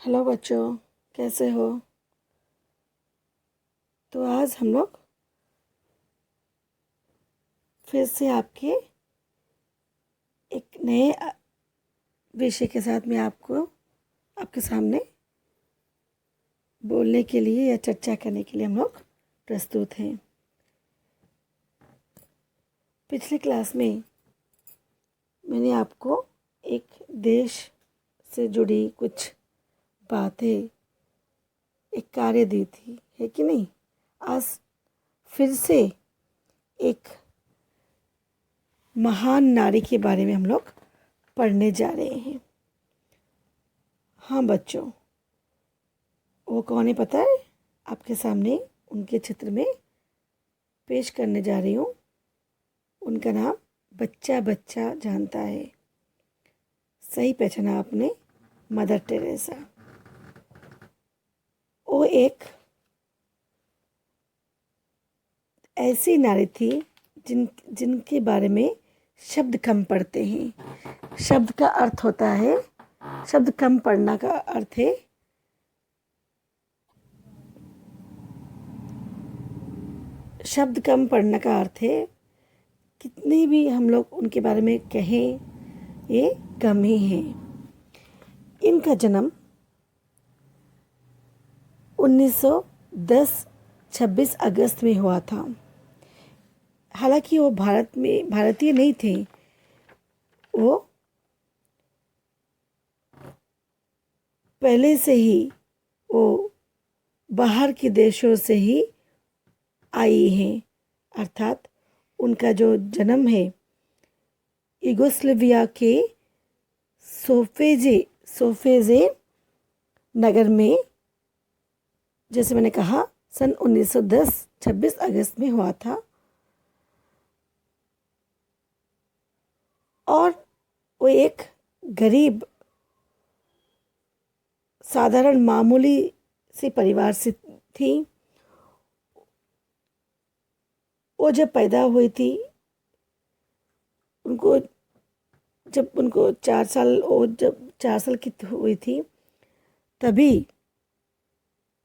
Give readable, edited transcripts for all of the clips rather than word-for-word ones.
Hello बच्चों, कैसे हो? तो आज हम लोग फिर से आपके एक नए विषय के साथ में आपके सामने बोलने के लिए या चर्चा करने के लिए हम लोग प्रस्तुत हैं। पिछली क्लास में मैंने आपको एक देश से जुड़ी कुछ बातें, एक कार्य दी थी, है कि नहीं? आज फिर से एक महान नारी के बारे में हम लोग पढ़ने जा रहे हैं। हाँ बच्चों, वो कौन है पता है? आपके सामने उनके चित्र में पेश करने जा रही हूँ। उनका नाम बच्चा बच्चा जानता है। सही पहचाना आपने, मदर टेरेसा। वो एक ऐसी नारी थी जिनके बारे में शब्द कम पढ़ते हैं। शब्द का अर्थ होता है, शब्द कम पढ़ना का अर्थ है शब्द कम पढ़ने का अर्थ है कितने भी हम लोग उनके बारे में कहें, ये कम ही है। इनका जन्म 1910 26 अगस्त में हुआ था। हालांकि वो भारतीय नहीं थे, वो पहले से ही वो बाहर के देशों से ही आई हैं। अर्थात उनका जो जन्म है यूगोस्लाविया के सोफेजे नगर में, जैसे मैंने कहा, सन 1910 26 अगस्त में हुआ था। और वो एक गरीब साधारण मामूली सी परिवार से थी। वो जब पैदा हुई थी, जब उनको 4 साल की हुई थी, तभी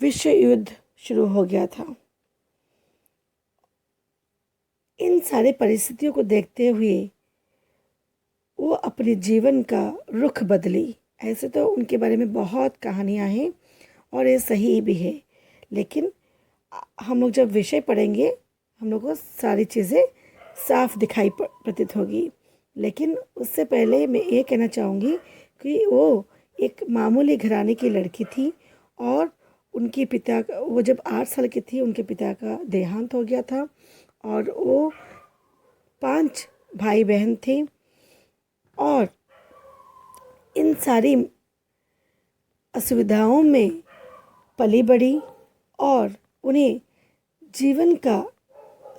विश्व युद्ध शुरू हो गया था। इन सारे परिस्थितियों को देखते हुए वो अपने जीवन का रुख बदली। ऐसे तो उनके बारे में बहुत कहानियां हैं और ये सही भी है, लेकिन हम लोग जब विषय पढ़ेंगे हम लोग को सारी चीज़ें साफ दिखाई प्रतीत होगी। लेकिन उससे पहले मैं ये कहना चाहूँगी कि वो एक मामूली घराने की लड़की थी और उनके पिता वो जब 8 साल की थी उनके पिता का देहांत हो गया था और वो 5 भाई बहन थे। और इन सारी असुविधाओं में पली बड़ी और उन्हें जीवन का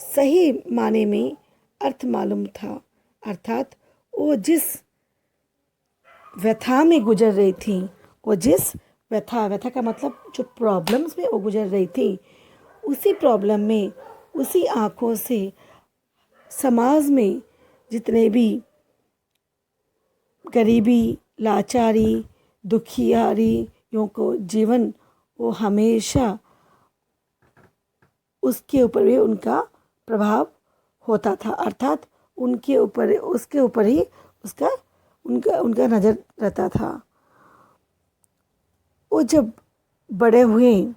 सही माने में अर्थ मालूम था। अर्थात वो जिस व्यथा में गुजर रही थी, वो जिस व्यथा का मतलब जो प्रॉब्लम्स में वो गुजर रही थी, उसी प्रॉब्लम में, उसी आँखों से समाज में जितने भी गरीबी, लाचारी, दुखियारियों को जीवन, वो हमेशा उसके ऊपर भी उनका प्रभाव होता था। अर्थात उसके ऊपर ही उनका नज़र रहता था। वो जब बड़े हुए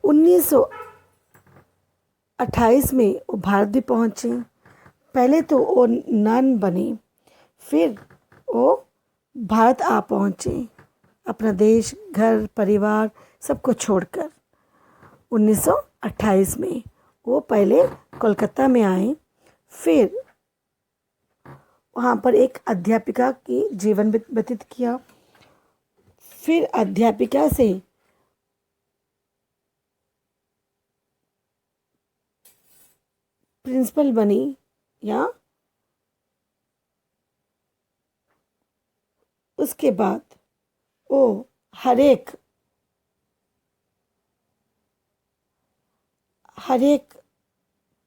1928 में वो भारत भी पहुँचे। पहले तो वो नन बने, फिर वो भारत आ पहुँचे अपना देश, घर, परिवार सबको छोड़कर। 1928 में वो पहले कोलकाता में आए, फिर वहाँ पर एक अध्यापिका की जीवन व्यतीत किया। फिर अध्यापिका से प्रिंसिपल बनी, या उसके बाद वो हर एक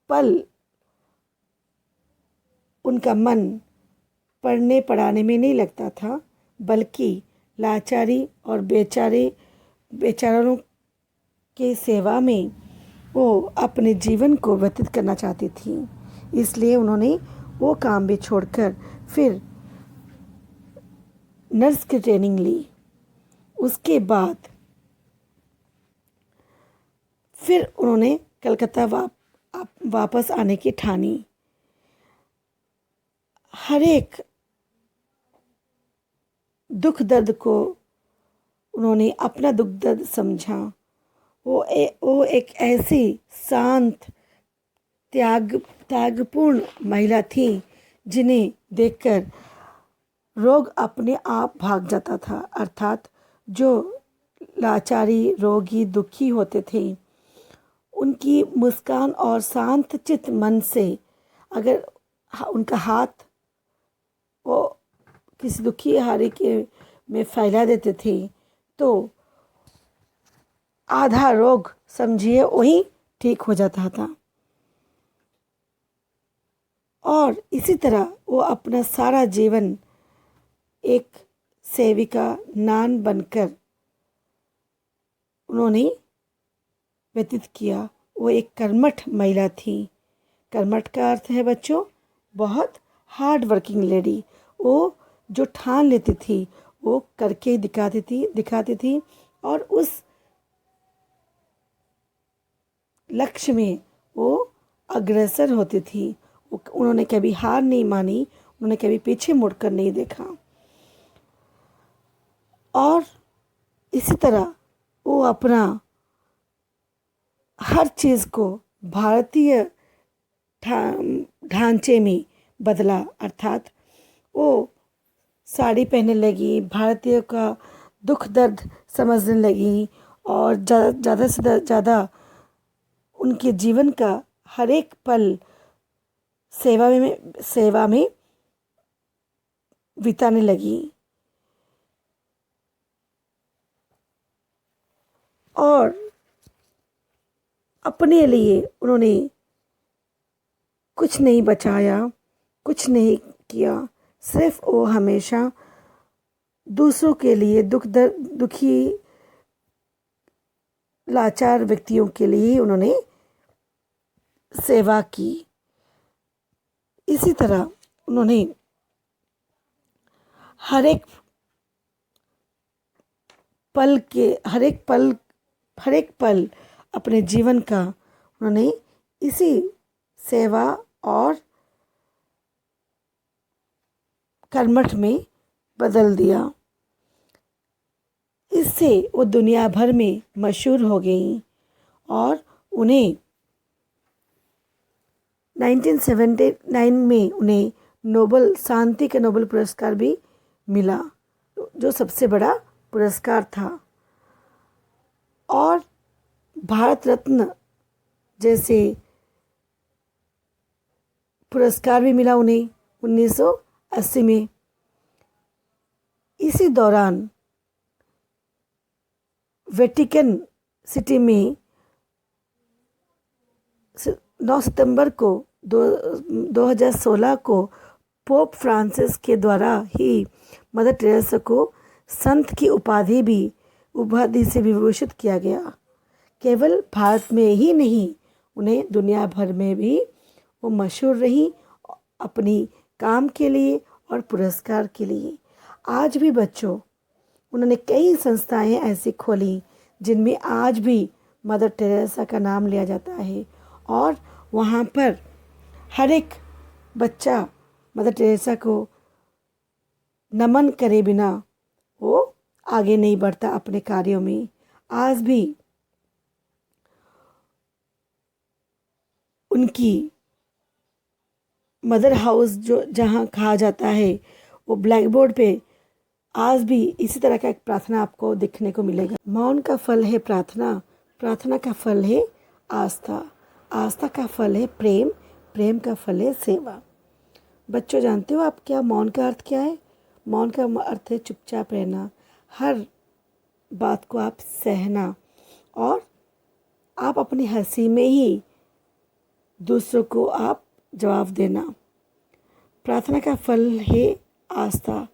पल उनका मन पढ़ने पढ़ाने में नहीं लगता था, बल्कि लाचारी और बेचारों के सेवा में वो अपने जीवन को व्यतीत करना चाहती थी। इसलिए उन्होंने वो काम भी छोड़कर फिर नर्स की ट्रेनिंग ली। उसके बाद फिर उन्होंने कलकत्ता वापस आने की ठानी। हर एक दुख दर्द को उन्होंने अपना दुख दर्द समझा। वो एक ऐसी शांत त्यागपूर्ण महिला थी जिन्हें देखकर रोग अपने आप भाग जाता था। अर्थात जो लाचारी रोगी दुखी होते थे, उनकी मुस्कान और शांत चित्त मन से अगर उनका हाथ वो किसी दुखी हारी के में फैला देते थे तो आधा रोग समझिए वही ठीक हो जाता था। और इसी तरह वो अपना सारा जीवन एक सेविका नान बनकर उन्होंने व्यतीत किया। वो एक कर्मठ महिला थी। कर्मठ का अर्थ है बच्चों बहुत हार्ड वर्किंग लेडी। वो जो ठान लेती थी वो करके दिखाती थी और उस लक्ष्य में वो अग्रसर होती थी। उन्होंने कभी हार नहीं मानी, उन्होंने कभी पीछे मुड़कर नहीं देखा। और इसी तरह वो अपना हर चीज़ को भारतीय ढांचे में बदला। अर्थात वो साड़ी पहनने लगी, भारतीय का दुख दर्द समझने लगी और ज़्यादा से ज़्यादा उनके जीवन का हर एक पल सेवा में बिताने लगी। और अपने लिए उन्होंने कुछ नहीं बचाया, कुछ नहीं किया। सिर्फ वो हमेशा दूसरों के लिए दुखी लाचार व्यक्तियों के लिए उन्होंने सेवा की। इसी तरह उन्होंने हर एक पल अपने जीवन का उन्होंने इसी सेवा और कर्मठ में बदल दिया। इससे वो दुनिया भर में मशहूर हो गई और उन्हें 1979 में उन्हें शांति का नोबेल पुरस्कार भी मिला, जो सबसे बड़ा पुरस्कार था। और भारत रत्न जैसे पुरस्कार भी मिला उन्हें 1980 में। इसी दौरान वेटिकन सिटी में 9 सितंबर को 2016 को पोप फ्रांसिस के द्वारा ही मदर टेरेसा को संत की उपाधि से विभूषित किया गया। केवल भारत में ही नहीं, उन्हें दुनिया भर में भी वो मशहूर रही अपनी काम के लिए और पुरस्कार के लिए। आज भी बच्चों उन्होंने कई संस्थाएं ऐसी खोली जिनमें आज भी मदर टेरेसा का नाम लिया जाता है और वहाँ पर हर एक बच्चा मदर टेरेसा को नमन करे बिना वो आगे नहीं बढ़ता अपने कार्यों में। आज भी उनकी मदर हाउस जो जहाँ कहा जाता है, वो ब्लैक बोर्ड पे आज भी इसी तरह का एक प्रार्थना आपको देखने को मिलेगा। मौन का फल है प्रार्थना, प्रार्थना का फल है आस्था, आस्था का फल है प्रेम, प्रेम का फल है सेवा। बच्चों जानते हो आप क्या मौन का अर्थ क्या है? मौन का अर्थ है चुपचाप रहना, हर बात को आप सहना और आप अपनी हंसी में ही दूसरों को आप जवाब देना। प्रार्थना का फल है आस्था।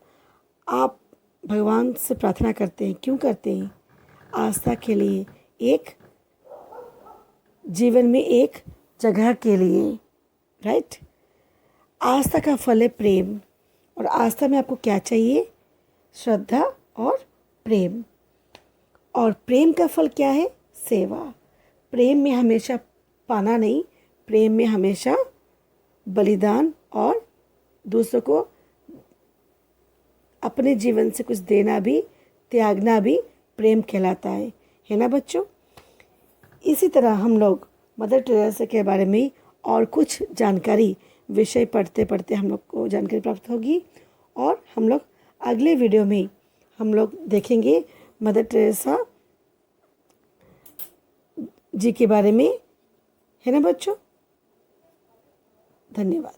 आप भगवान से प्रार्थना करते हैं। क्यों करते हैं? आस्था के लिए, एक जीवन में एक जगह के लिए, राइट। आस्था का फल है प्रेम, और आस्था में आपको क्या चाहिए? श्रद्धा और प्रेम। और प्रेम का फल क्या है? सेवा। प्रेम में हमेशा पाना नहीं, प्रेम में हमेशा बलिदान और दूसरों को अपने जीवन से कुछ देना भी, त्यागना भी प्रेम कहलाता है ना बच्चों। इसी तरह हम लोग मदर टेरेसा के बारे में और कुछ जानकारी, विषय पढ़ते पढ़ते हम लोग को जानकारी प्राप्त होगी, और हम लोग अगले वीडियो में हम लोग देखेंगे मदर टेरेसा जी के बारे में, है ना बच्चों। धन्यवाद।